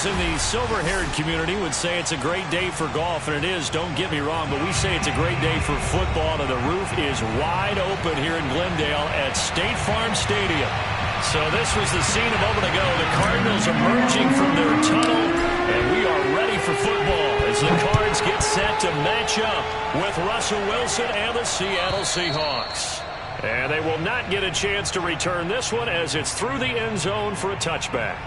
Those in the silver-haired community would say it's a great day for golf, and it is, don't get me wrong, but we say it's a great day for football, and the roof is wide open here in Glendale at State Farm Stadium. So this was the scene a moment ago. The Cardinals emerging from their tunnel, and we are ready for football as the Cards get set to match up with Russell Wilson and the Seattle Seahawks. And they will not get a chance to return this one as it's through the end zone for a touchback.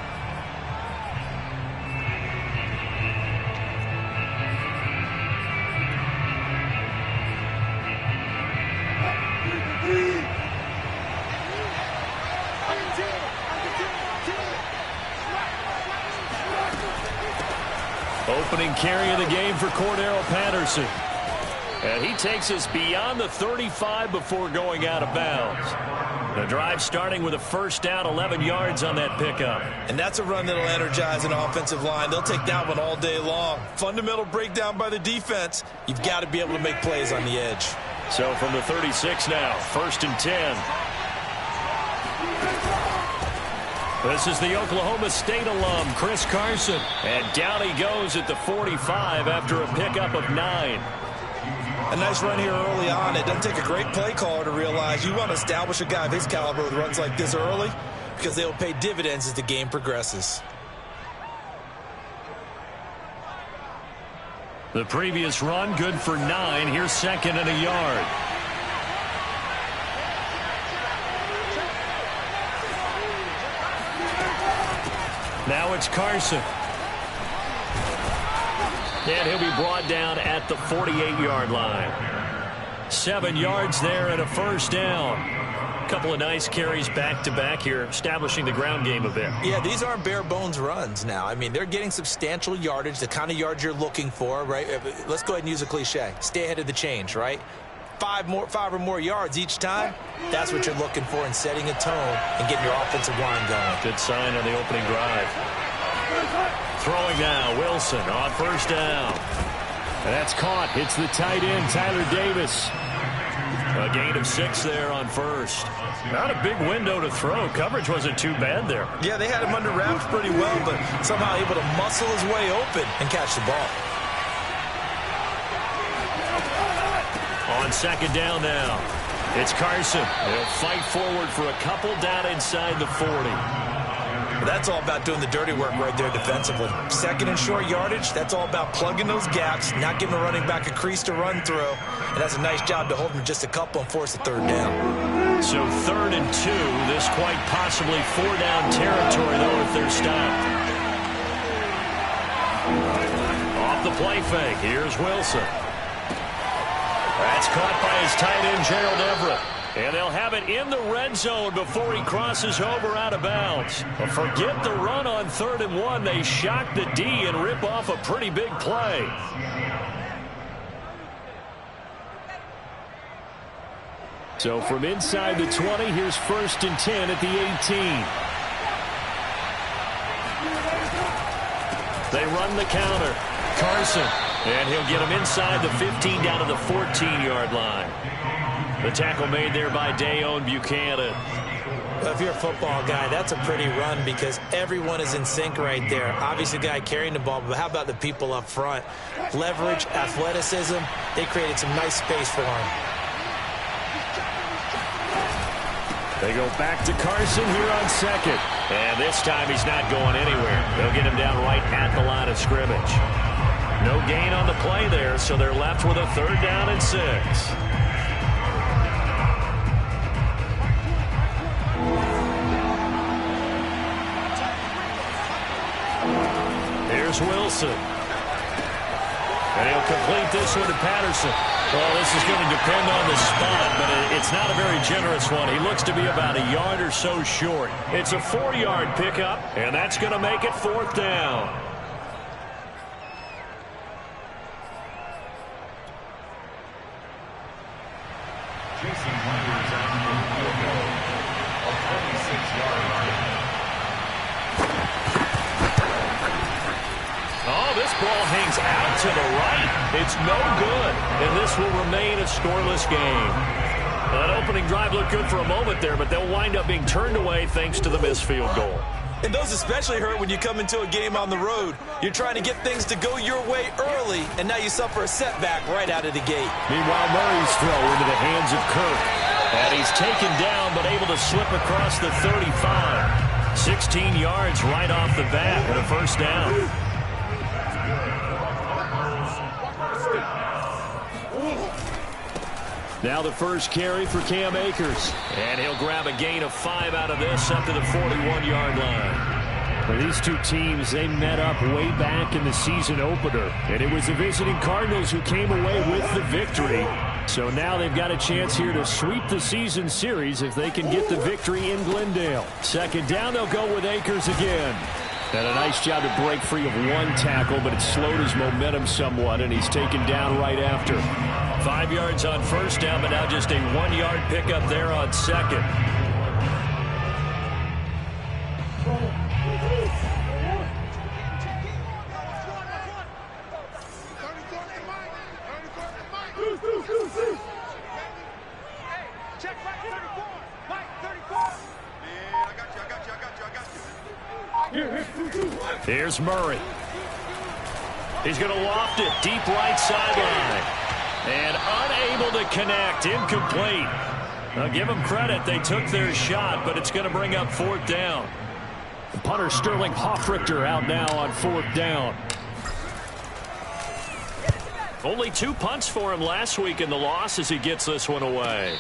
Opening carry of the game for Cordero Patterson. And he takes us beyond the 35 before going out of bounds. The drive starting with a first down, 11 yards on that pickup. And that's a run that'll energize an offensive line. They'll take that one all day long. Fundamental breakdown by the defense. You've got to be able to make plays on the edge. So from the 36 now, 1st and 10. This is the Oklahoma State alum, Chris Carson. And down he goes at the 45 after a pickup of 9. A nice run here early on. It doesn't take a great play caller to realize you want to establish a guy of his caliber with runs like this early because they will pay dividends as the game progresses. The previous run, good for 9. Here's 2nd and a yard. Now it's Carson. And he'll be brought down at the 48-yard line. 7 yards there and a first down. A couple of nice carries back-to-back here, establishing the ground game a bit. Yeah, these aren't bare-bones runs now. I mean, they're getting substantial yardage, the kind of yards you're looking for, right? Let's go ahead and use a cliche. Stay ahead of the change, right? 5 or more yards each time, that's what you're looking for in setting a tone and getting your offensive line going. Good sign on the opening drive. Throwing now, Wilson on first down. And that's caught. Hits the tight end, Tyler Davis. A gain of 6 there on first. Not a big window to throw. Coverage wasn't too bad there. Yeah, they had him under wraps pretty well, but somehow able to muscle his way open and catch the ball. On 2nd down now, it's Carson. He'll fight forward for a couple down inside the 40. That's all about doing the dirty work right there defensively. 2nd and short yardage, that's all about plugging those gaps, not giving a running back a crease to run through. And that's a nice job to hold him to just a couple and force a 3rd down. So 3rd and 2, this quite possibly 4-down territory, though, if they're stopped. Off the play fake, here's Wilson. That's caught by his tight end, Gerald Everett. And they'll have it in the red zone before he crosses over out of bounds. But forget the run on 3rd and 1. They shock the D and rip off a pretty big play. So from inside the 20, here's 1st and 10 at the 18. They run the counter. Carson. And he'll get him inside the 15 down to the 14-yard line. The tackle made there by Dayon Buchanan. Well, if you're a football guy, that's a pretty run because everyone is in sync right there. Obviously, the guy carrying the ball, but how about the people up front? Leverage, athleticism, they created some nice space for him. They go back to Carson here on 2nd. And this time he's not going anywhere. They'll get him down right at the line of scrimmage. No gain on the play there, so they're left with a 3rd down and 6. Here's Wilson. And he'll complete this one to Patterson. Well, this is going to depend on the spot, but it's not a very generous one. He looks to be about a yard or so short. It's a 4-yard pickup, and that's going to make it 4th down. Oh, this ball hangs out to the right. It's no good, and this will remain a scoreless game. That opening drive looked good for a moment there, but they'll wind up being turned away thanks to the missed field goal. And those especially hurt when you come into a game on the road. You're trying to get things to go your way early, and now you suffer a setback right out of the gate. Meanwhile, Murray's throw into the hands of Kirk. And he's taken down, but able to slip across the 35. 16 yards right off the bat and a first down. Now the first carry for Cam Akers. And he'll grab a gain of 5 out of this up to the 41-yard line. For these two teams, they met up way back in the season opener. And it was the visiting Cardinals who came away with the victory. So now they've got a chance here to sweep the season series if they can get the victory in Glendale. Second down, they'll go with Akers again. And a nice job to break free of one tackle, but it slowed his momentum somewhat, and he's taken down right after. 5 yards on first down, but now just a 1-yard pickup there on second. Here's Murray. He's going to loft it deep right sideline. And unable to connect. Incomplete. Now give them credit. They took their shot, but it's going to bring up fourth down. Punter Sterling Hoffrichter out now on fourth down. Only 2 punts for him last week in the loss as he gets this one away.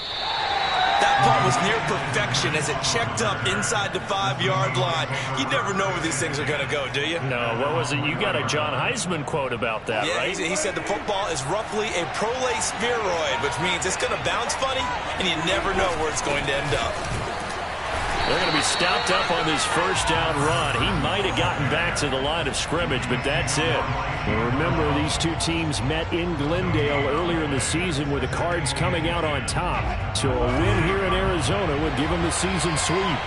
That punt was near perfection as it checked up inside the 5-yard line. You never know where these things are going to go, do you? No, what was it? You got a John Heisman quote about that, yeah, right? He said the football is roughly a prolate spheroid, which means it's going to bounce funny, and you never know where it's going to end up. They're going to be stopped up on this first down run. He might have gotten back to the line of scrimmage, but that's it. Well, remember, these two teams met in Glendale earlier in the season with the Cards coming out on top. So a win here in Arizona would give them the season sweep.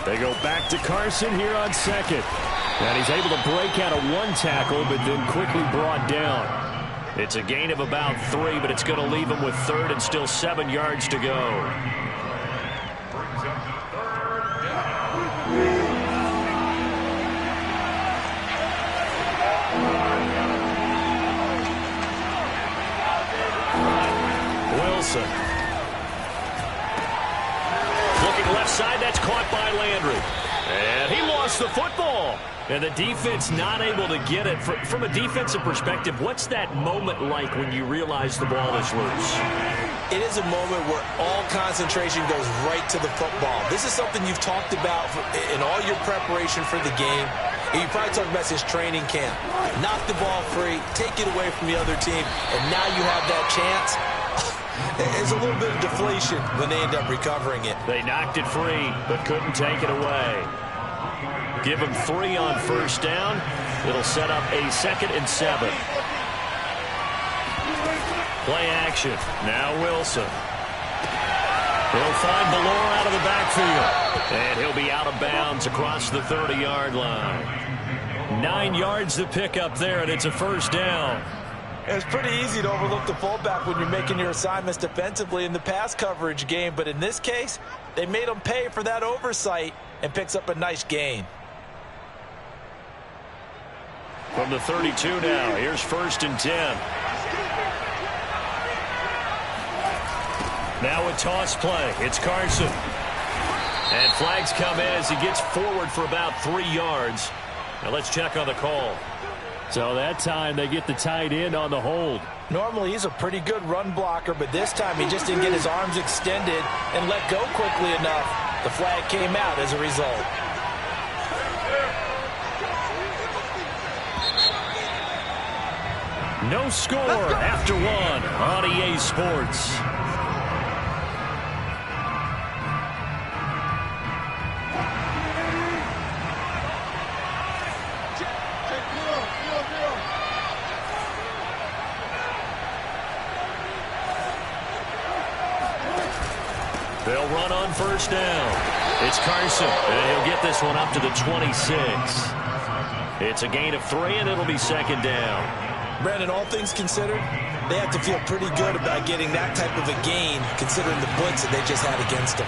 They go back to Carson here on second. And he's able to break out of one tackle, but then quickly brought down. It's a gain of about 3, but it's going to leave him with third and still 7 yards to go. Wilson. Looking left side, that's caught by Landry. And he lost the football. And the defense not able to get it. From a defensive perspective, what's that moment like when you realize the ball is loose? It is a moment where all concentration goes right to the football. This is something you've talked about in all your preparation for the game. And you probably talked about since training camp. Knock the ball free, take it away from the other team, and now you have that chance. There's a little bit of deflation when they end up recovering it. They knocked it free, but couldn't take it away. Give them 3 on first down. It'll set up a 2nd and 7. Play action. Now Wilson. He'll find Ballore out of the backfield. And he'll be out of bounds across the 30-yard line. 9 yards to pick up there, and it's a first down. It's pretty easy to overlook the fullback when you're making your assignments defensively in the pass coverage game. But in this case, they made him pay for that oversight and picks up a nice gain. From the 32 now, here's 1st and 10. Now a toss play. It's Carson. And flags come in as he gets forward for about 3 yards. Now let's check on the call. So that time they get the tight end on the hold. Normally he's a pretty good run blocker, but this time he just didn't get his arms extended and let go quickly enough. The flag came out as a result. No score after 1 on EA Sports. They'll run on first down. It's Carson, and he'll get this one up to the 26. It's a gain of 3, and it'll be second down. Brandon, all things considered, they have to feel pretty good about getting that type of a gain, considering the blitz that they just had against them.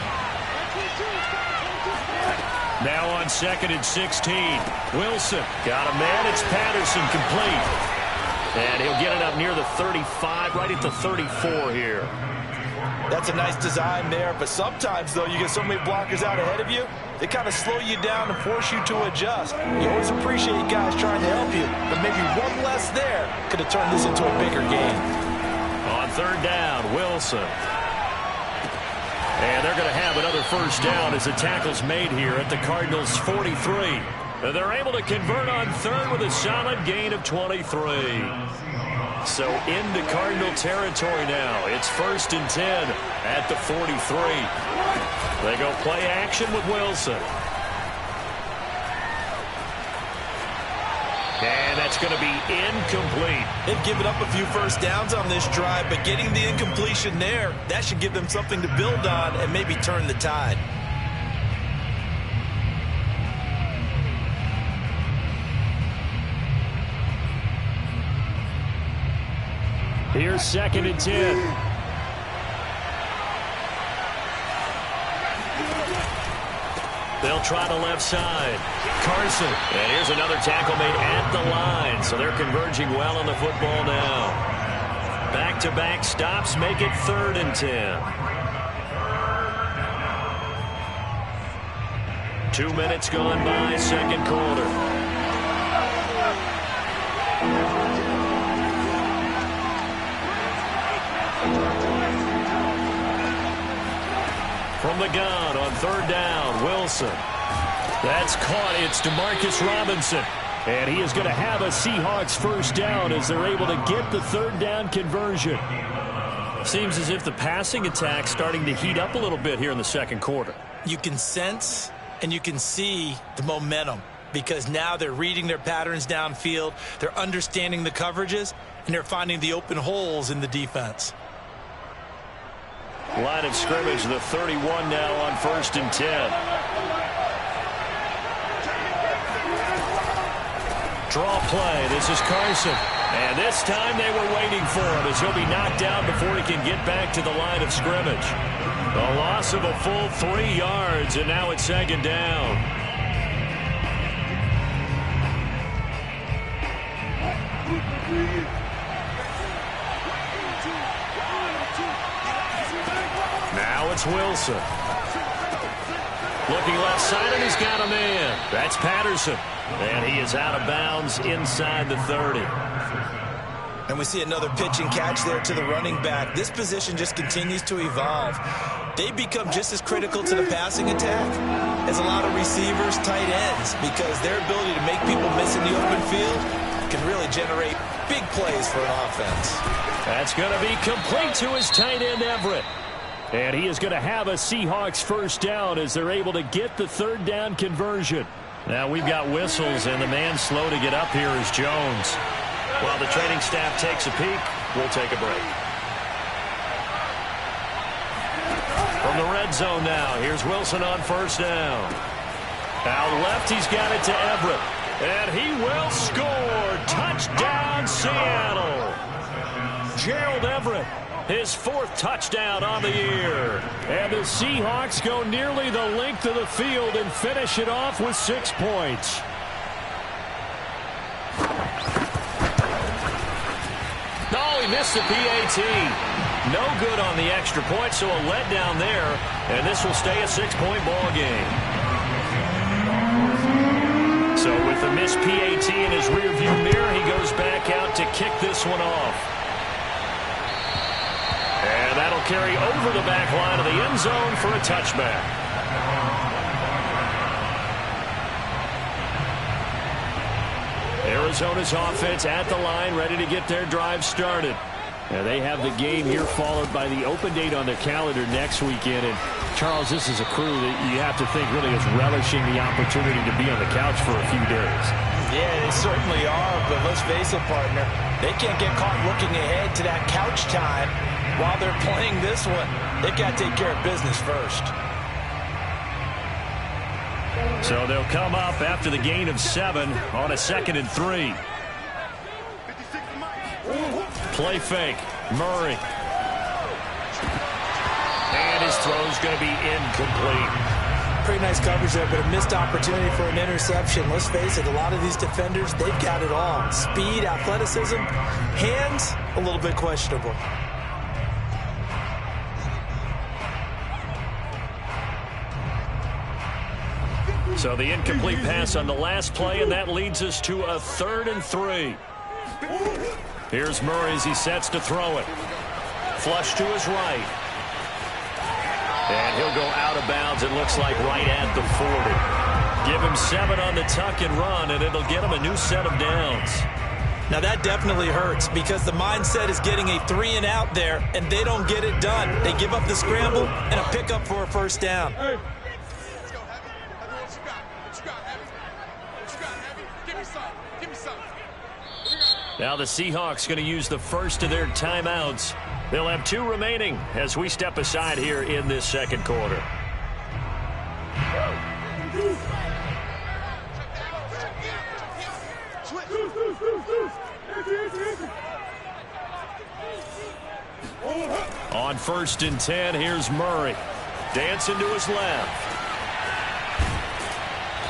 Now on 2nd and 16. Wilson got a man. It's Patterson, complete. And he'll get it up near the 35, right at the 34 here. That's a nice design there, but sometimes, though, you get so many blockers out ahead of you, they kind of slow you down and force you to adjust. You always appreciate guys trying to help you, but maybe one less there could have turned this into a bigger game. On 3rd down, Wilson. And they're going to have another first down as the tackle's made here at the Cardinals' 43. And they're able to convert on 3rd with a solid gain of 23. So into Cardinal territory now. It's 1st and 10 at the 43. They go play action with Wilson. And that's going to be incomplete. They've given up a few first downs on this drive, but getting the incompletion there, that should give them something to build on and maybe turn the tide. Here's 2nd and 10. They'll try the left side. Carson. And here's another tackle made at the line. So they're converging well on the football now. Back-to-back stops make it 3rd and 10. 2 minutes gone by, second quarter. From the gun on 3rd down, Wilson. That's caught. It's DeMarcus Robinson. And he is going to have a Seahawks first down as they're able to get the 3rd down conversion. Seems as if the passing attack's starting to heat up a little bit here in the second quarter. You can sense and you can see the momentum because now they're reading their patterns downfield, they're understanding the coverages, and they're finding the open holes in the defense. Line of scrimmage, the 31 now on 1st and 10. Draw play. This is Carson. And this time they were waiting for him as he'll be knocked down before he can get back to the line of scrimmage. A loss of a full 3 yards, and now it's 2nd down. Now it's Wilson. Looking left side, and he's got a man. That's Patterson. And he is out of bounds inside the 30. And we see another pitch and catch there to the running back. This position just continues to evolve. They become just as critical to the passing attack as a lot of receivers, tight ends, because their ability to make people miss in the open field can really generate big plays for an offense. That's going to be complete to his tight end, Everett. And he is going to have a Seahawks first down as they're able to get the 3rd down conversion. Now we've got whistles, and the man slow to get up here is Jones. While the training staff takes a peek, we'll take a break. From the red zone now, here's Wilson on first down. Out left, he's got it to Everett. And he will score. Touchdown, Seattle. Gerald Everett, his 4th touchdown on the year. And the Seahawks go nearly the length of the field and finish it off with 6 points. No, he missed the PAT. No good on the extra point, so a letdown there. And this will stay a 6-point ball game. So with the missed PAT in his rearview mirror, he goes back out to kick this one off. And that'll carry over the back line of the end zone for a touchback. Arizona's offense at the line, ready to get their drive started. Now they have the game here followed by the open date on their calendar next weekend. And Charles, this is a crew that you have to think really is relishing the opportunity to be on the couch for a few days. Yeah, they certainly are, but let's face it, partner, they can't get caught looking ahead to that couch time while they're playing this one, they've got to take care of business first. So they'll come up after the gain of 7 on a 2nd and 3. Play fake. Murray. And his throw's going to be incomplete. Pretty nice coverage there, but a missed opportunity for an interception. Let's face it, a lot of these defenders, they've got it all. Speed, athleticism, hands, a little bit questionable. So the incomplete pass on the last play, and that leads us to a 3rd and 3. Here's Murray as he sets to throw it. Flush to his right. And he'll go out of bounds, it looks like right at the 40. Give him 7 on the tuck and run, and it'll get him a new set of downs. Now that definitely hurts because the mindset is getting a 3 and out there, and they don't get it done. They give up the scramble and a pickup for a first down. Now the Seahawks going to use the first of their timeouts. They'll have 2 remaining as we step aside here in this second quarter. On 1st and 10, here's Murray. Dancing to his left.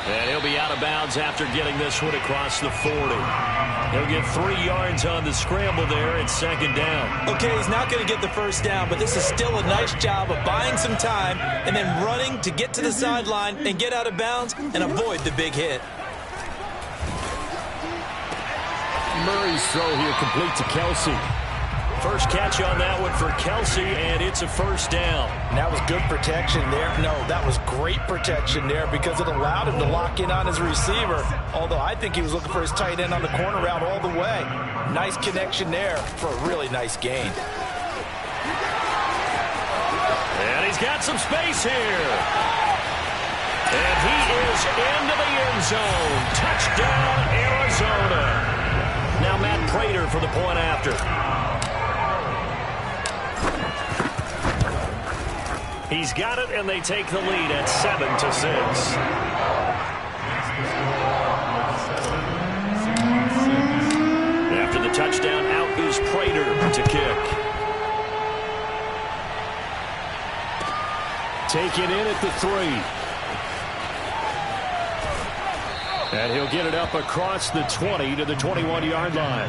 And he'll be out of bounds after getting this one across the 40. He'll get 3 yards on the scramble there at 2nd down. Okay, he's not going to get the first down, but this is still a nice job of buying some time and then running to get to the sideline and get out of bounds and avoid the big hit. Murray's throw here complete to Kelsey. First catch on that one for Kelsey, and it's a first down. And that was good protection there. No, that was great protection there because it allowed him to lock in on his receiver, although I think he was looking for his tight end on the corner route all the way. Nice connection there for a really nice gain. And he's got some space here. And he is into the end zone. Touchdown, Arizona. Now Matt Prater for the point after. He's got it, and they take the lead at 7-6. After the touchdown, out is Prater to kick. Taken in at the 3. And he'll get it up across the 20 to the 21-yard line.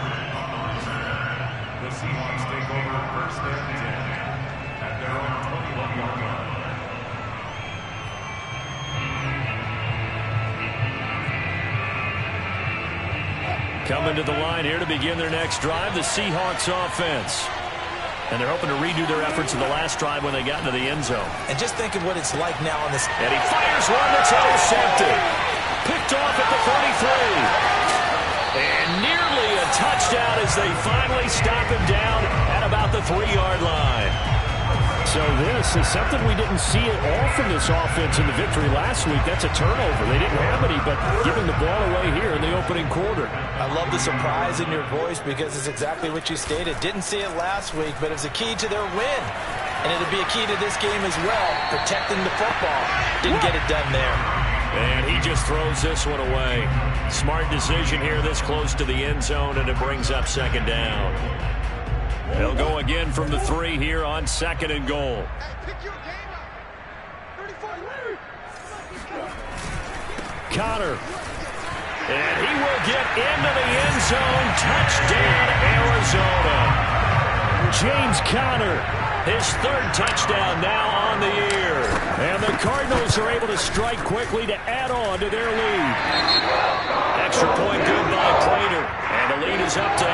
The Seahawks take over 1st and 10 at their own 21-yard line. Coming to the line here to begin their next drive, the Seahawks offense. And they're hoping to redo their efforts in the last drive when they got into the end zone. And just think of what it's like now on this. And he fires one that's intercepted. Picked off at the 33. And nearly a touchdown as they finally stop him down at about the 3-yard line. So this is something we didn't see at all from this offense in the victory last week. That's a turnover. They didn't have any, but giving the ball away here in the opening quarter. I love the surprise in your voice because it's exactly what you stated. Didn't see it last week, but it's a key to their win. And it'll be a key to this game as well, protecting the football. Didn't get it done there. And he just throws this one away. Smart decision here this close to the end zone, and it brings up 2nd down. They'll go again from the 3 here on 2nd and goal. Connor. And he will get into the end zone. Touchdown, Arizona. James Conner, his 3rd touchdown now on the year. And the Cardinals are able to strike quickly to add on to their lead. Extra point good by Prater. And the lead is up to 8.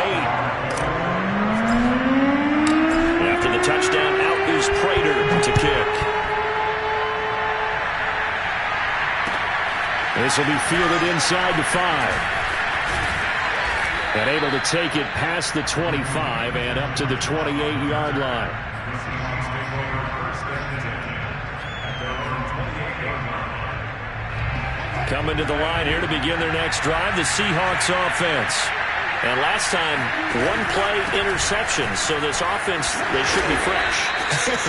After the touchdown, out is Prater to kick. This will be fielded inside the 5. And able to take it past the 25 and up to the 28-yard line. Coming to the line here to begin their next drive, the Seahawks offense. And last time, one-play interception. So this offense, they should be fresh.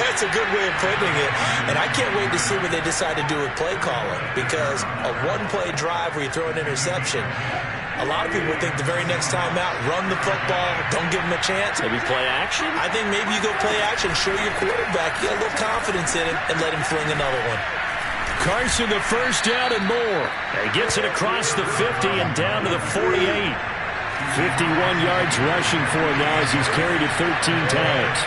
That's a good way of putting it. And I can't wait to see what they decide to do with play calling, because a one-play drive where you throw an interception, a lot of people would think the very next time out, run the football, don't give them a chance. Maybe play action? I think maybe you go play action, show your quarterback, get a little confidence in him, and let him fling another one. Carson, the first down and more. He gets it across the 50 and down to the 48. 51 yards rushing for him now as he's carried it 13 times.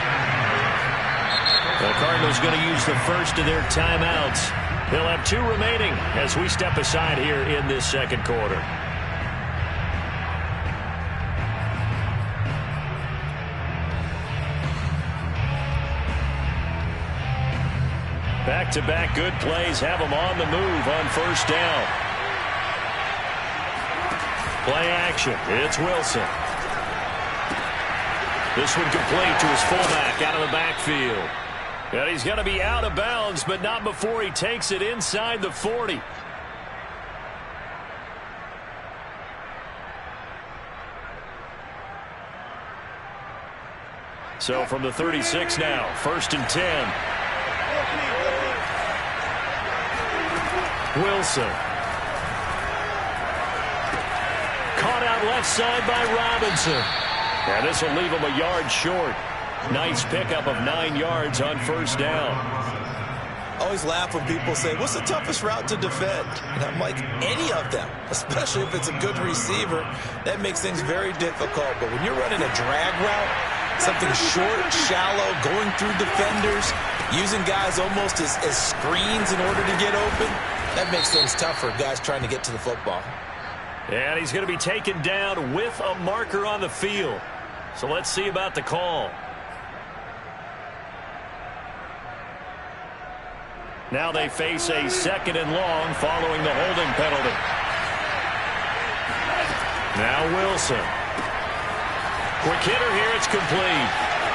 The Cardinals going to use the first of their timeouts. They'll have 2 remaining as we step aside here in this second quarter. Back-to-back good plays have them on the move on first down. Play action. It's Wilson. This one complete to his fullback out of the backfield. And he's going to be out of bounds, but not before he takes it inside the 40. So from the 36 now, first and 10. Wilson. Caught out left side by Robinson. And this will leave him a yard short. Nice pickup of 9 yards on first down. I always laugh when people say, what's the toughest route to defend? And I'm like, any of them, especially if it's a good receiver. That makes things very difficult. But when you're running a drag route, something short, shallow, going through defenders, using guys almost as screens in order to get open, that makes things tough for guys trying to get to the football. And he's going to be taken down with a marker on the field. So let's see about the call. Now they face a second and long following the holding penalty. Now Wilson. Quick hitter here, it's complete.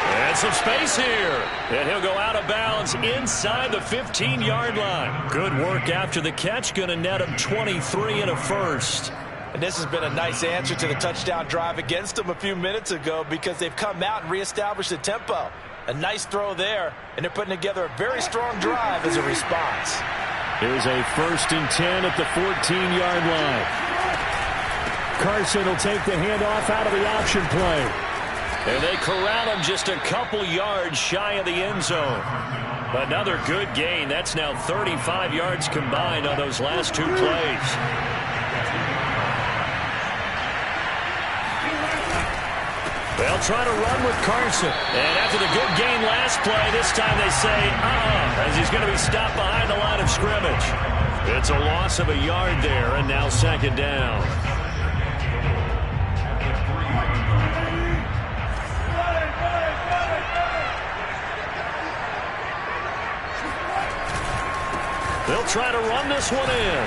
And some space here. And he'll go out of bounds inside the 15-yard line. Good work after the catch. Going to net him 23 and a first. And this has been a nice answer to the touchdown drive against them a few minutes ago, because they've come out and reestablished the tempo. A nice throw there, and they're putting together a very strong drive as a response. Here's a first and 10 at the 14-yard line. Carson will take the handoff out of the option play. And they corral him just a couple yards shy of the end zone. Another good gain. That's now 35 yards combined on those last 2 plays. They'll try to run with Carson. And after the good gain last play, this time they say, as he's going to be stopped behind the line of scrimmage. It's a loss of a yard there, and now second down. They'll try to run this one in.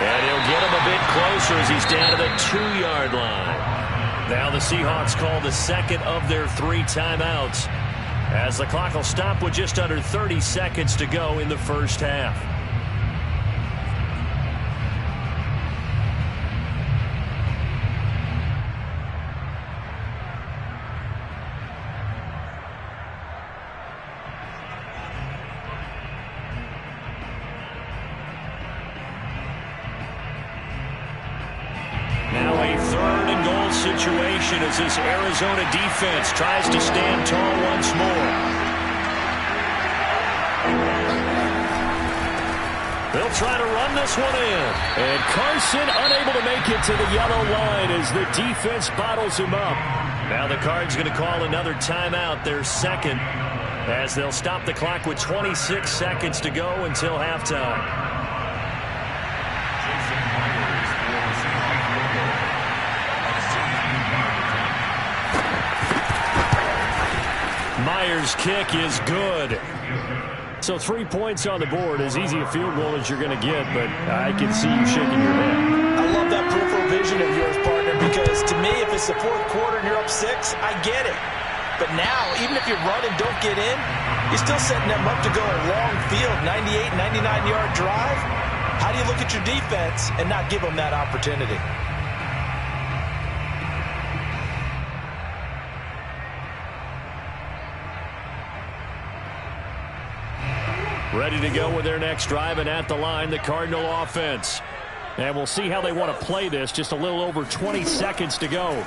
And he'll get him a bit closer as he's down to the 2-yard line. Now the Seahawks call the second of their 3 timeouts, as the clock will stop with just under 30 seconds to go in the first half. Situation as this Arizona defense tries to stand tall once more. They'll try to run this one in. And Carson unable to make it to the yellow line as the defense bottles him up. Now the Cards going to call another timeout, their second, as they'll stop the clock with 26 seconds to go until halftime. Myers' kick is good. So 3 points on the board, as easy a field goal as you're going to get, but I can see you shaking your head. I love that peripheral vision of yours, partner, because to me, if it's the 4th quarter and you're up 6, I get it. But now, even if you run and don't get in, you're still setting them up to go a long field, 98, 99-yard drive. How do you look at your defense and not give them that opportunity? Ready to go with their next drive, and at the line, the Cardinal offense. And we'll see how they want to play this. Just a little over 20 seconds to go.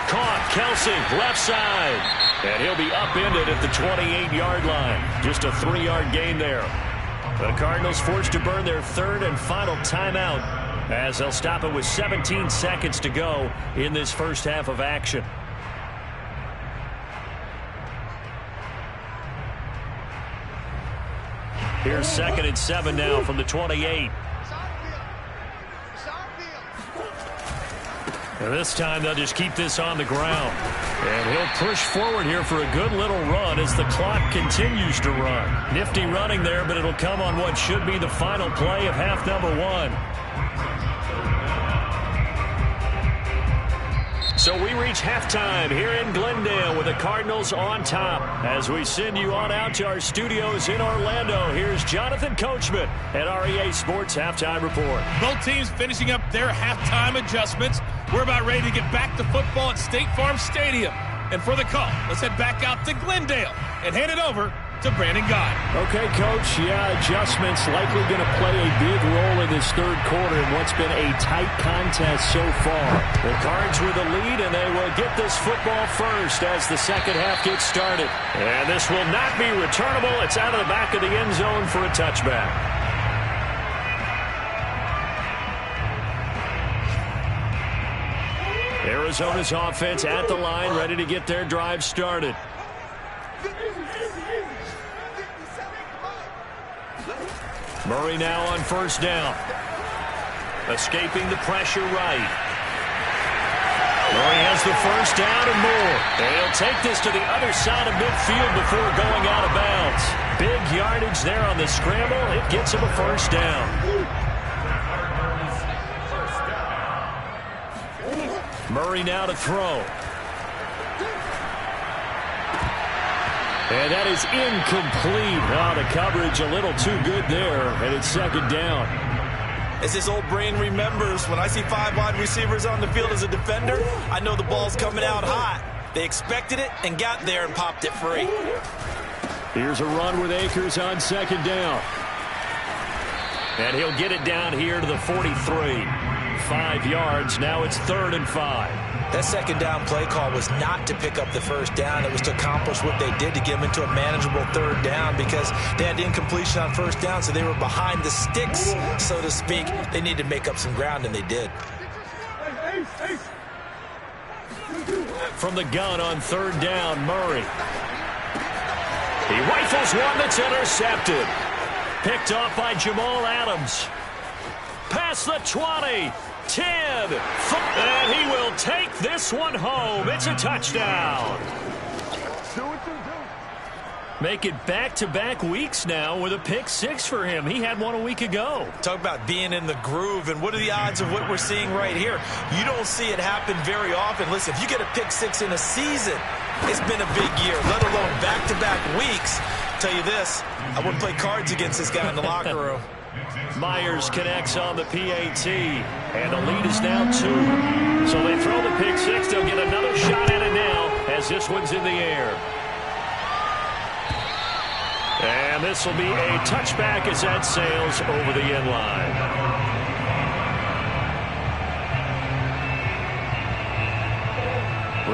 Caught, Kelsey, left side. And he'll be upended at the 28-yard line. Just a 3-yard gain there. The Cardinals forced to burn their third and final timeout as they'll stop it with 17 seconds to go in this first half of action. Here's 2nd and 7 now from the 28. And this time they'll just keep this on the ground. And he'll push forward here for a good little run as the clock continues to run. Nifty running there, but it'll come on what should be the final play of half number 1. So we reach halftime here in Glendale with the Cardinals on top. As we send you on out to our studios in Orlando, here's Jonathan Coachman at REA Sports Halftime Report. Both teams finishing up their halftime adjustments. We're about ready to get back to football at State Farm Stadium. And for the call, let's head back out to Glendale and hand it over to Brandon Guy. Okay, Coach. Yeah, adjustments likely going to play a big role in this third quarter in what's been a tight contest so far. The Cards with the lead, and they will get this football first as the second half gets started. And this will not be returnable. It's out of the back of the end zone for a touchback. Arizona's offense at the line, ready to get their drive started. Murray now on first down. Escaping the pressure right. Murray has the first down and more. And he'll take this to the other side of midfield before going out of bounds. Big yardage there on the scramble. It gets him a first down. Murray now to throw. And that is incomplete. Oh, the coverage a little too good there, and it's second down. As his old brain remembers, when I see 5 wide receivers on the field as a defender, I know the ball's coming out hot. They expected it and got there and popped it free. Here's a run with Akers on second down. And he'll get it down here to the 43. 5 yards. Now it's 3rd and 5. That second down play call was not to pick up the first down. It was to accomplish what they did to get them into a manageable third down because they had incompletion on first down, so they were behind the sticks, so to speak. They needed to make up some ground, and they did. From the gun on third down, Murray. He rifles one that's intercepted. Picked off by Jamal Adams. Past the 20. 10, and he will take this one home. It's a touchdown. Make it back-to-back weeks now with a pick 6 for him. He had one a week ago. Talk about being in the groove, and what are the odds of what we're seeing right here? You don't see it happen very often. Listen, if you get a pick 6 in a season, it's been a big year, let alone back-to-back weeks. I'll tell you this, I wouldn't play cards against this guy in the locker room. Myers connects on the PAT, and the lead is now 2. So they throw the pick 6. They'll get another shot at it now as this one's in the air. And this will be a touchback as that sails over the end line.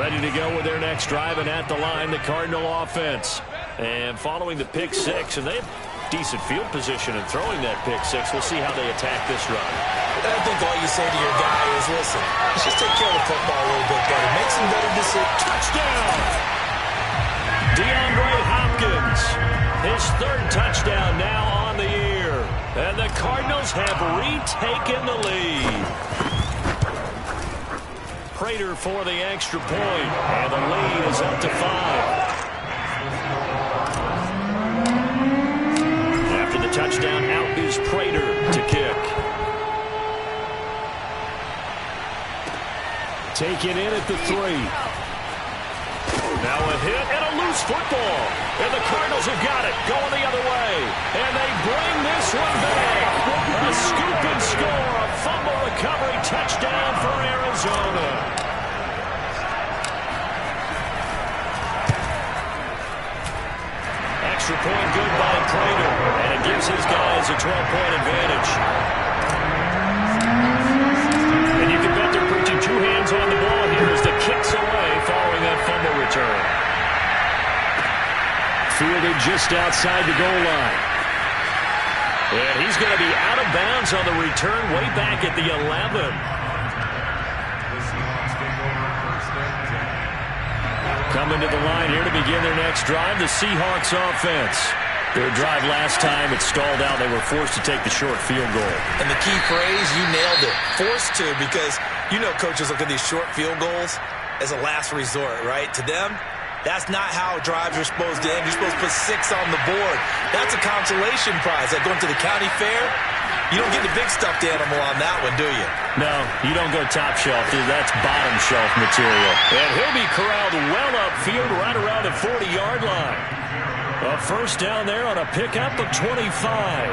Ready to go with their next drive, and at the line, the Cardinal offense. And following the pick 6, and they have decent field position in throwing that pick 6. We'll see how they attack this run. I think all you say to your guy is, listen, just take care of the football a little bit better. Make some better decisions. Touchdown! DeAndre Hopkins, his 3rd touchdown now on the year. And the Cardinals have retaken the lead. Prater for the extra point, and the lead is up to 5. Touchdown, out is Prater to kick. Take it in at the 3. Now a hit and a loose football. And the Cardinals have got it, going the other way. And they bring this one back. A scoop and score, a fumble recovery touchdown for Arizona. Prater, and it gives his guys a 12-point advantage. And you can bet they're preaching two hands on the ball here as the kick's away following that fumble return. Fielded just outside the goal line. And he's going to be out of bounds on the return way back at the 11. Coming to the line here to begin their next drive, the Seahawks offense. Their drive last time, it stalled out. They were forced to take the short field goal. And the key phrase, you nailed it, forced to, because you know coaches look at these short field goals as a last resort, right? To them, that's not how drives are supposed to end. You're supposed to put 6 on the board. That's a consolation prize. Like going to the county fair, you don't get the big stuffed animal on that one, do you? No, you don't go top shelf, dude. That's bottom shelf material. And he'll be corralled well upfield right around the 40-yard line. A first down there on a pickup of 25.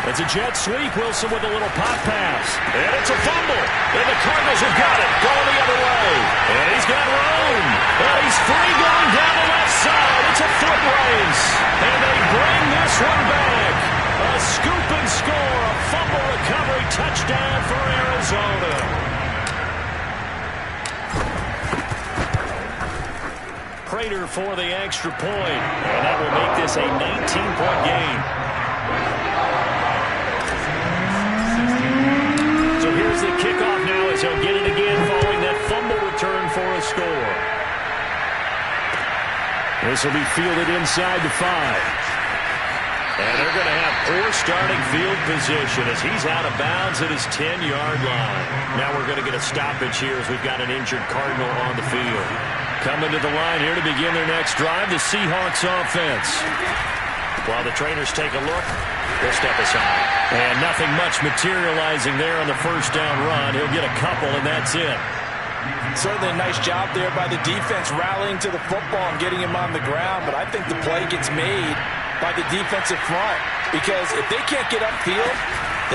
It's a jet sweep. Wilson with a little pop pass. And it's a fumble. And the Cardinals have got it. Going the other way. And he's got room. And he's free going down the left side. It's a foot race. And they bring this one back. A scoop and score. A fumble recovery touchdown for Arizona. Prater for the extra point. And that will make this a 19-point game. Here's the kickoff now as he'll get it again following that fumble return for a score. This will be fielded inside the 5. And they're going to have poor starting field position as he's out of bounds at his 10-yard line. Now we're going to get a stoppage here as we've got an injured Cardinal on the field. Coming to the line here to begin their next drive, the Seahawks offense. While the trainers take a look, he'll step aside. And nothing much materializing there on the first down run. He'll get a couple, and that's it. Certainly a nice job there by the defense rallying to the football and getting him on the ground, but I think the play gets made by the defensive front because if they can't get upfield,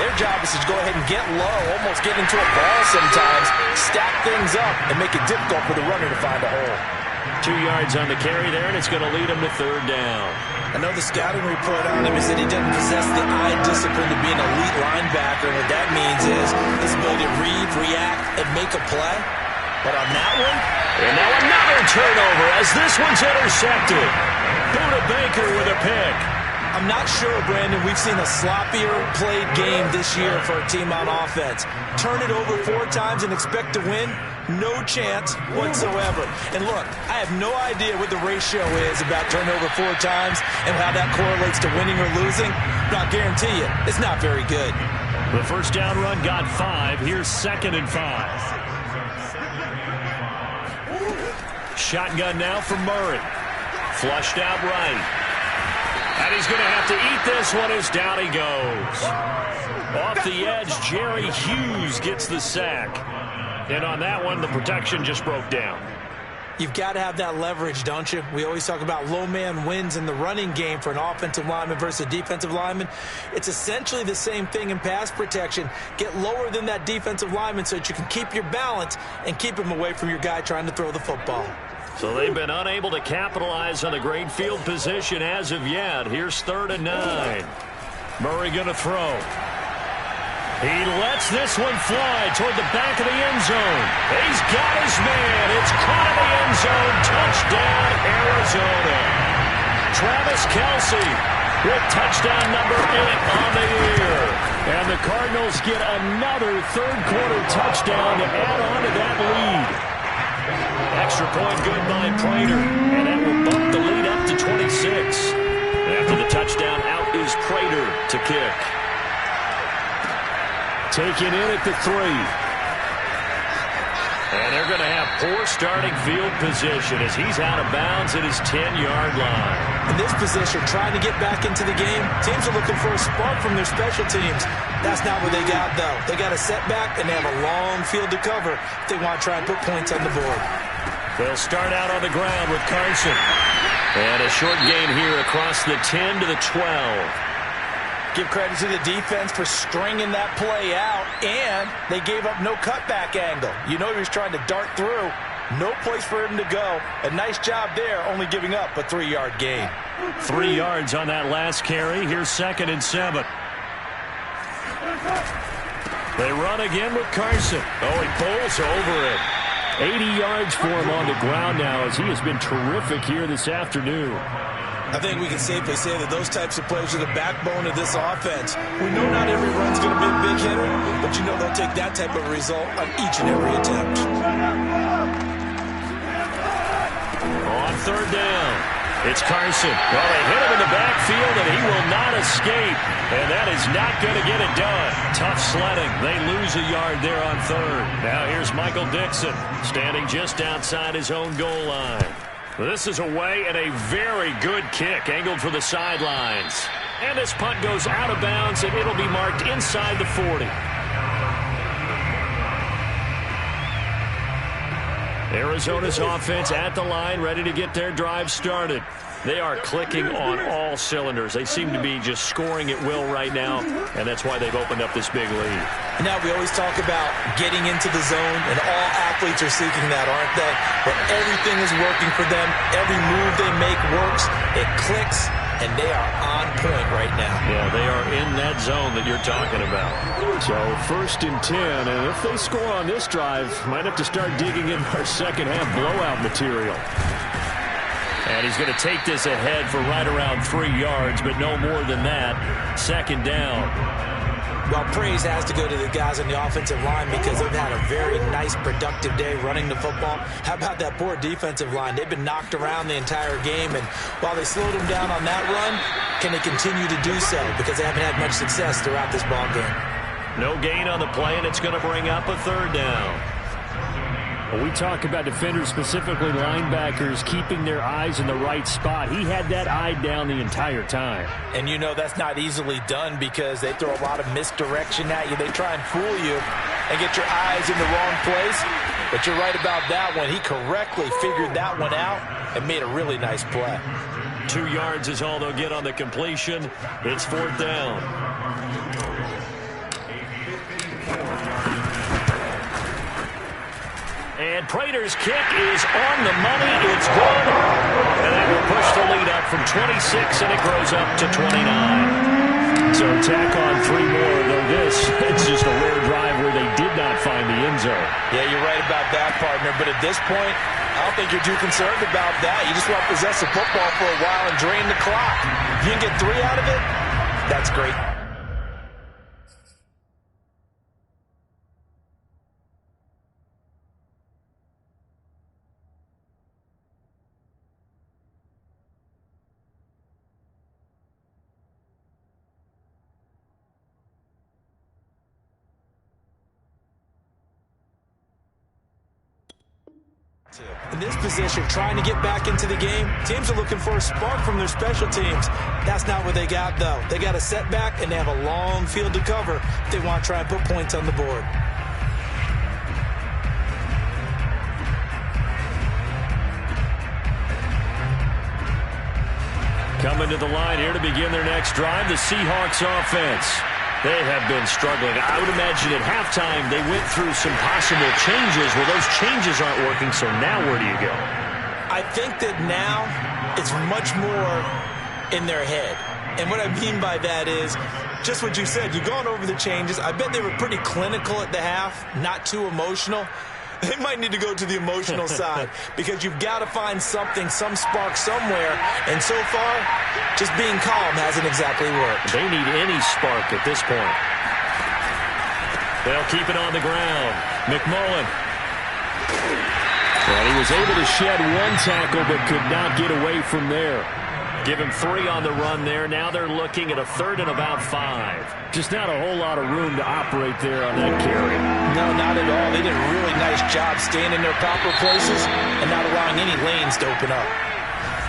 their job is to go ahead and get low, almost get into a ball sometimes, stack things up, and make it difficult for the runner to find a hole. 2 yards on the carry there, and it's going to lead him to third down. I know the scouting report on him is that he doesn't possess the eye discipline to be an elite linebacker. And what that means is his ability to read, react, and make a play. But on that one, and now another turnover as this one's intercepted. Buda Baker with a pick. I'm not sure, Brandon, we've seen a sloppier played game this year for a team on offense. Turn it over 4 times and expect to win? No chance whatsoever. And look, I have no idea what the ratio is about turnover 4 times and how that correlates to winning or losing, but I'll guarantee you, it's not very good. The first down run got 5. Here's 2nd and 5. Shotgun now for Murray. Flushed out right. And he's going to have to eat this one as down he goes. Off the edge, Jerry Hughes gets the sack. And on that one, the protection just broke down. You've got to have that leverage, don't you? We always talk about low man wins in the running game for an offensive lineman versus a defensive lineman. It's essentially the same thing in pass protection. Get lower than that defensive lineman so that you can keep your balance and keep him away from your guy trying to throw the football. So they've been unable to capitalize on the great field position as of yet. Here's 3rd and 9. Murray going to throw. He lets this one fly toward the back of the end zone. He's got his man. It's caught in the end zone. Touchdown, Arizona. Travis Kelce with touchdown number 8 on the year. And the Cardinals get another third-quarter touchdown to add on to that lead. Extra point good by Prater, and that will bump the lead up to 26. After the touchdown, out is Prater to kick. Taken in at the 3. And they're going to have poor starting field position as he's out of bounds at his 10-yard line. In this position, trying to get back into the game, teams are looking for a spark from their special teams. That's not what they got, though. They got a setback, and they have a long field to cover if they want to try and put points on the board. They'll start out on the ground with Carson. And a short gain here across the 10 to the 12. Give credit to the defense for stringing that play out, and they gave up no cutback angle. You know he was trying to dart through. No place for him to go. A nice job there, only giving up a 3-yard gain. 3 yards on that last carry. Here's 2nd and 7. They run again with Carson. Oh, he pulls over it. 80 yards for him on the ground now as he has been terrific here this afternoon. I think we can safely say that those types of plays are the backbone of this offense. We know not every run's going to be a big hitter, but you know they'll take that type of result on each and every attempt. On 3rd down, it's Carson. Well, they hit him in the backfield, and he will not escape. And that is not going to get it done. Tough sledding. They lose a yard there on 3rd. Now here's Michael Dixon, standing just outside his own goal line. This is away and a very good kick, angled for the sidelines. And this punt goes out of bounds, and it'll be marked inside the 40. Arizona's offense at the line, ready to get their drive started. They are clicking on all cylinders. They seem to be just scoring at will right now, and that's why they've opened up this big lead. Now, we always talk about getting into the zone, and all athletes are seeking that, aren't they? But everything is working for them. Every move they make works. It clicks, and they are on point right now. Yeah, they are in that zone that you're talking about. So 1st and 10, and if they score on this drive, might have to start digging in our second-half blowout material. And he's going to take this ahead for right around 3 yards, but no more than that. 2nd down. Well, praise has to go to the guys on the offensive line because they've had a very nice, productive day running the football. How about that poor defensive line? They've been knocked around the entire game, and while they slowed them down on that run, can they continue to do so? Because they haven't had much success throughout this ball game. No gain on the play, and it's going to bring up a 3rd down. When we talk about defenders, specifically linebackers, keeping their eyes in the right spot, he had that eye down the entire time. And you know that's not easily done because they throw a lot of misdirection at you. They try and fool you and get your eyes in the wrong place. But you're right about that one. He correctly figured that one out and made a really nice play. 2 yards is all they'll get on the completion. It's 4th down. And Prater's kick is on the money. It's good. And that will push the lead up from 26, and it grows up to 29. So tack on 3 more, though this, it's just a rare drive where they did not find the end zone. Yeah, you're right about that, partner. But at this point, I don't think you're too concerned about that. You just want to possess the football for a while and drain the clock. If you can get 3 out of it, that's great. In this position, trying to get back into the game, teams are looking for a spark from their special teams. That's not what they got, though. They got a setback, and they have a long field to cover if they want to try and put points on the board. Coming to the line here to begin their next drive, the Seahawks offense. They have been struggling. I would imagine at halftime they went through some possible changes. Well, those changes aren't working, so now where do you go? I think that now it's much more in their head. And what I mean by that is just what you said. You've gone over the changes. I bet they were pretty clinical at the half, not too emotional. They might need to go to the emotional side because you've got to find something, some spark somewhere. And so far, just being calm hasn't exactly worked. They need any spark at this point. They'll keep it on the ground. McMullen. Well, he was able to shed 1 tackle but could not get away from there. Give him 3 on the run there. Now they're looking at a 3rd and about 5. Just not a whole lot of room to operate there on that carry. No, not at all. They did a really nice job staying in their proper places and not allowing any lanes to open up.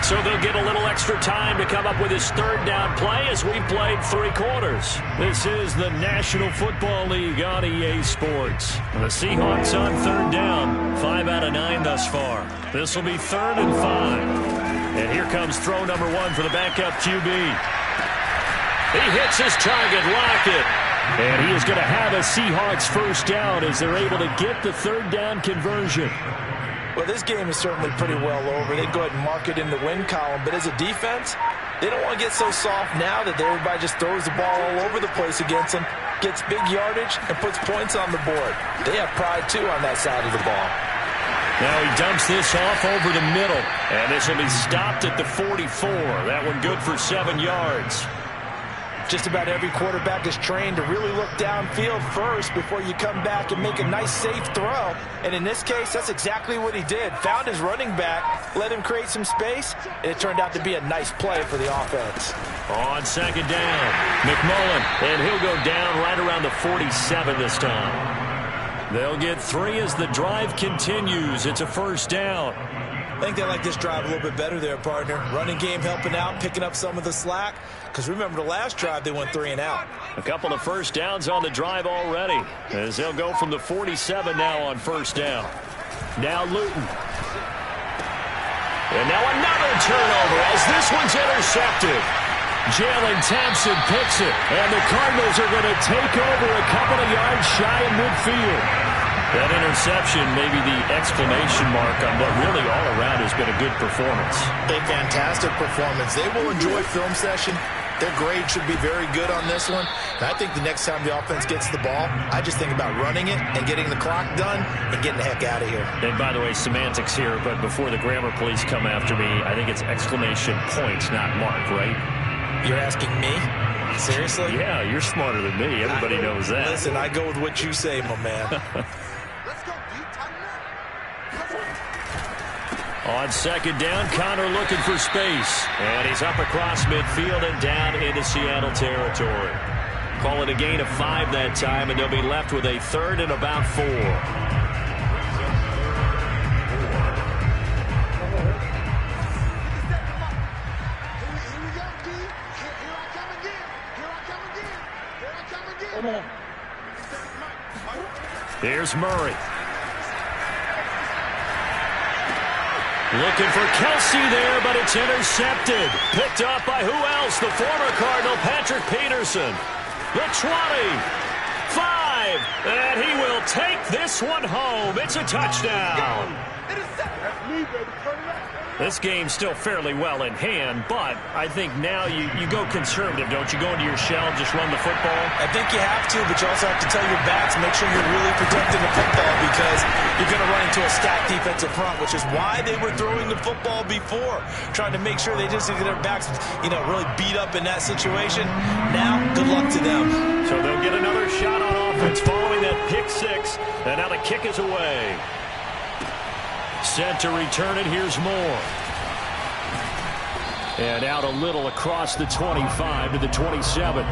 So they'll get a little extra time to come up with his 3rd down play as we played 3 quarters. This is the National Football League on EA Sports. The Seahawks on 3rd down. 5 out of 9 thus far. This will be 3rd and 5. And here comes throw number 1 for the backup QB. He hits his target, Lockett. And he is going to have a Seahawks first down as they're able to get the third down conversion. Well, this game is certainly pretty well over. They go ahead and mark it in the win column. But as a defense, they don't want to get so soft now that everybody just throws the ball all over the place against them, gets big yardage, and puts points on the board. They have pride, too, on that side of the ball. Now he dumps this off over the middle. And this will be stopped at the 44. That one good for 7 yards. Just about every quarterback is trained to really look downfield first before you come back and make a nice, safe throw. And in this case, that's exactly what he did. Found his running back, let him create some space, and it turned out to be a nice play for the offense. On second down, McMullen, and he'll go down right around the 47 this time. They'll get 3 as the drive continues. It's a first down. I think they like this drive a little bit better there, partner. Running game helping out, picking up some of the slack. Because remember the last drive, they went 3 and out. A couple of first downs on the drive already, as they'll go from the 47 now on first down. Now Luton. And now another turnover as this one's intercepted. Jalen Thompson picks it, and the Cardinals are going to take over a couple of yards shy of midfield. That interception may be the exclamation mark on what really all around has been a good performance. A fantastic performance. They will enjoy film session. Their grade should be very good on this one. And I think the next time the offense gets the ball, I just think about running it and getting the clock done and getting the heck out of here. And by the way, semantics here, but before the grammar police come after me, I think it's exclamation points, not mark, right? You're asking me? Seriously? Yeah, you're smarter than me. Everybody knows that. Listen, I go with what you say, my man. On second down, Connor looking for space. And he's up across midfield and down into Seattle territory. Call it a gain of 5 that time, and they'll be left with a third and about 4. Here's Murray. Looking for Kelsey there, but it's intercepted. Picked up by who else? The former Cardinal, Patrick Peterson. The 20. 5. And he will take this one home. It's a touchdown. This game's still fairly well in hand, but I think now you go conservative, don't you? Go into your shell, just run the football? I think you have to, but you also have to tell your backs, make sure you're really protecting the football because you're going to run into a stacked defensive front, which is why they were throwing the football before, trying to make sure they just get their backs, really beat up in that situation. Now, good luck to them. So they'll get another shot on offense following that pick 6, and now the kick is away. Set to return it. Here's Moore. And out a little across the 25 to the 27.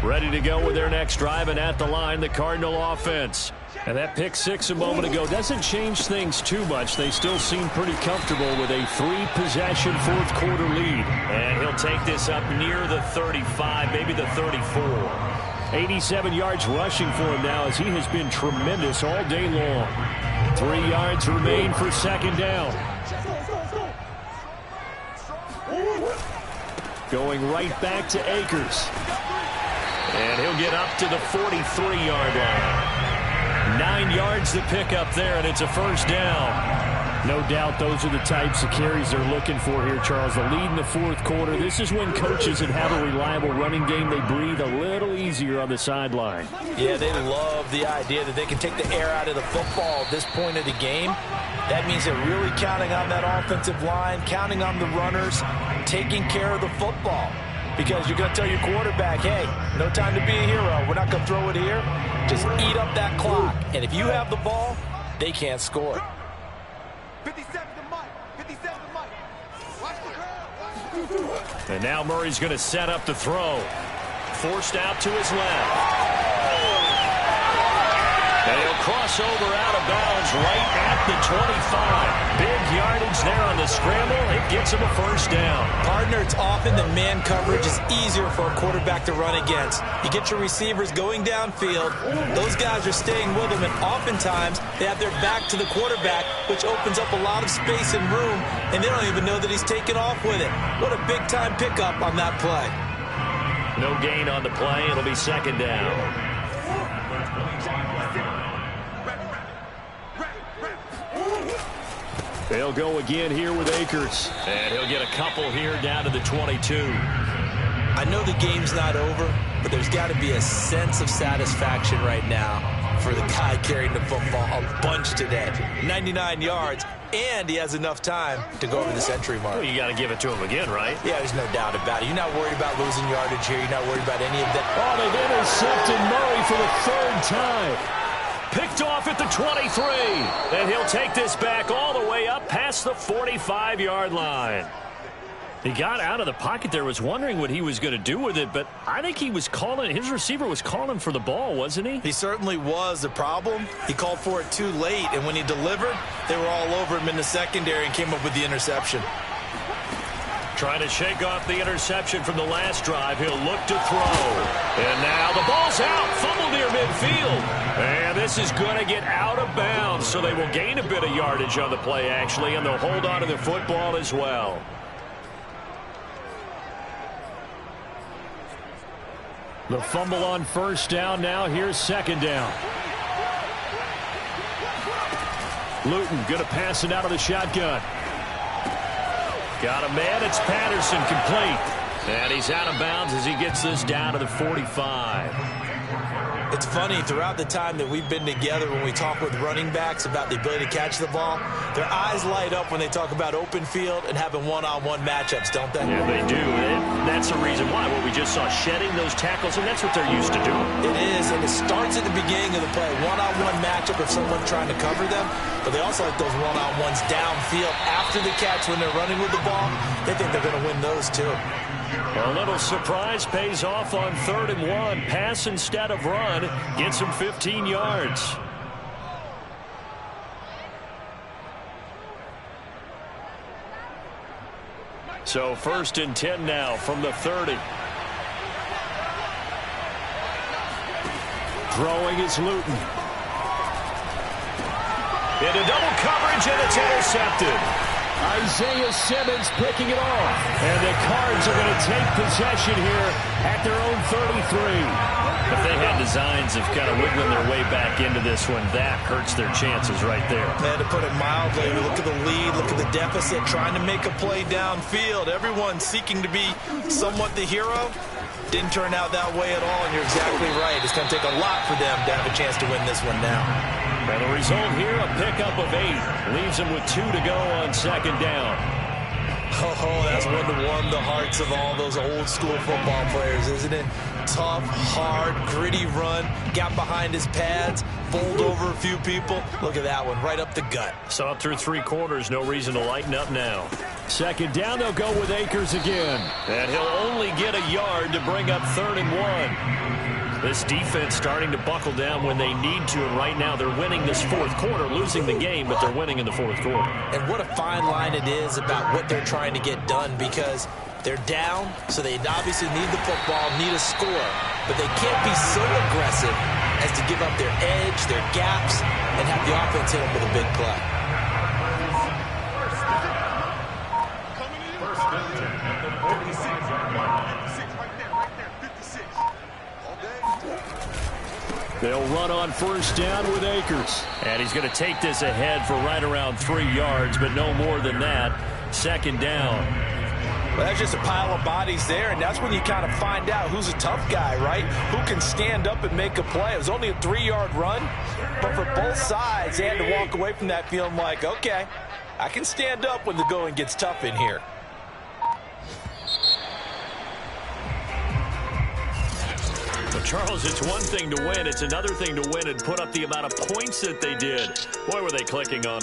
Ready to go with their next drive, and at the line, the Cardinal offense. And that pick 6 a moment ago doesn't change things too much. They still seem pretty comfortable with a 3-possession fourth-quarter lead. And he'll take this up near the 35, maybe the 34. 87 yards rushing for him now as he has been tremendous all day long. 3 yards remain for second down. Going right back to Akers. And he'll get up to the 43-yard line. 9 yards to pick up there, and it's a first down. No doubt those are the types of carries they're looking for here, Charles. The lead in the fourth quarter. This is when coaches that have a reliable running game, they breathe a little easier on the sideline. Yeah, they love the idea that they can take the air out of the football at this point of the game. That means they're really counting on that offensive line, counting on the runners, taking care of the football. Because you're going to tell your quarterback, hey, no time to be a hero. We're not going to throw it here. Just eat up that clock. And if you have the ball, they can't score. 57 to Mike. 57 to Mike. Watch the crowd. And now Murray's going to set up the throw. Forced out to his left. And he'll cross over out of bounds right at the 25. Big yardage there on the scramble. It gets him a first down. Partner, it's often that man coverage is easier for a quarterback to run against. You get your receivers going downfield. Those guys are staying with them, and oftentimes they have their back to the quarterback, which opens up a lot of space and room, and they don't even know that he's taken off with it. What a big-time pickup on that play. No gain on the play. It'll be second down. They'll go again here with Akers. And he'll get a couple here down to the 22. I know the game's not over, but there's got to be a sense of satisfaction right now for the guy carrying the football a bunch today. 99 yards, and he has enough time to go over the century mark. Well, you got to give it to him again, right? Yeah, there's no doubt about it. You're not worried about losing yardage here. You're not worried about any of that. Oh, they've intercepted Murray for the third time. Picked off at the 23. And he'll take this back all the way up past the 45-yard line. He got out of the pocket there, was wondering what he was going to do with it, but I think he was calling, his receiver was calling for the ball, wasn't he? He certainly was. The problem, he called for it too late, and when he delivered, they were all over him in the secondary and came up with the interception. Trying to shake off the interception from the last drive. He'll look to throw. And now the ball's out. Fumble near midfield. And this is going to get out of bounds, so they will gain a bit of yardage on the play, actually, and they'll hold on to the football as well. The fumble on first down now. Here's second down. Luton going to pass it out of the shotgun. Got a man. It's Patterson, complete. And he's out of bounds as he gets this down to the 45. It's funny, throughout the time that we've been together, when we talk with running backs about the ability to catch the ball, their eyes light up when they talk about open field and having one-on-one matchups, don't they? Yeah, they do. That's the reason why. What we just saw, shedding those tackles, and that's what they're used to doing. It is, and it starts at the beginning of the play. One-on-one matchup of someone trying to cover them, but they also like those one-on-ones downfield after the catch when they're running with the ball. They think they're going to win those, too. A little surprise pays off on 3rd and 1. Pass instead of run. Gets him 15 yards. So 1st and 10 now from the 30. Throwing is Luton. Into double coverage, and it's intercepted. Isaiah Simmons picking it off. And the Cards are going to take possession here at their own 33. If they had designs of kind of wiggling their way back into this one, that hurts their chances right there. Man, to put it mildly, look at the lead, look at the deficit, trying to make a play downfield. Everyone seeking to be somewhat the hero. Didn't turn out that way at all, and you're exactly right. It's going to take a lot for them to have a chance to win this one now. And the result here, a pickup of 8. Leaves them with 2 to go on second down. Oh, that's one to warm the hearts of all those old school football players, isn't it? Tough, hard, gritty run, got behind his pads, bowled over a few people. Look at that one, right up the gut. Saw it through 3 quarters, no reason to lighten up now. Second down, they'll go with Akers again. And he'll only get a yard to bring up 3rd and 1. This defense starting to buckle down when they need to, and right now they're winning this 4th quarter, losing the game, but they're winning in the 4th quarter. And what a fine line it is about what they're trying to get done, because they're down, so they obviously need the football, need a score, but they can't be so aggressive as to give up their edge, their gaps, and have the offense hit them with a big play. First and 10 at the 46-yard line. 56, right there, 56. All day. They'll run on first down with Akers. And he's going to take this ahead for right around 3 yards, but no more than that. Second down. Well, that's just a pile of bodies there, and that's when you kind of find out who's a tough guy, right? Who can stand up and make a play. It was only a 3-yard run, but for both sides, they had to walk away from that feeling like, okay, I can stand up when the going gets tough in here. Well, Charles, it's one thing to win. It's another thing to win and put up the amount of points that they did. Boy, were they clicking on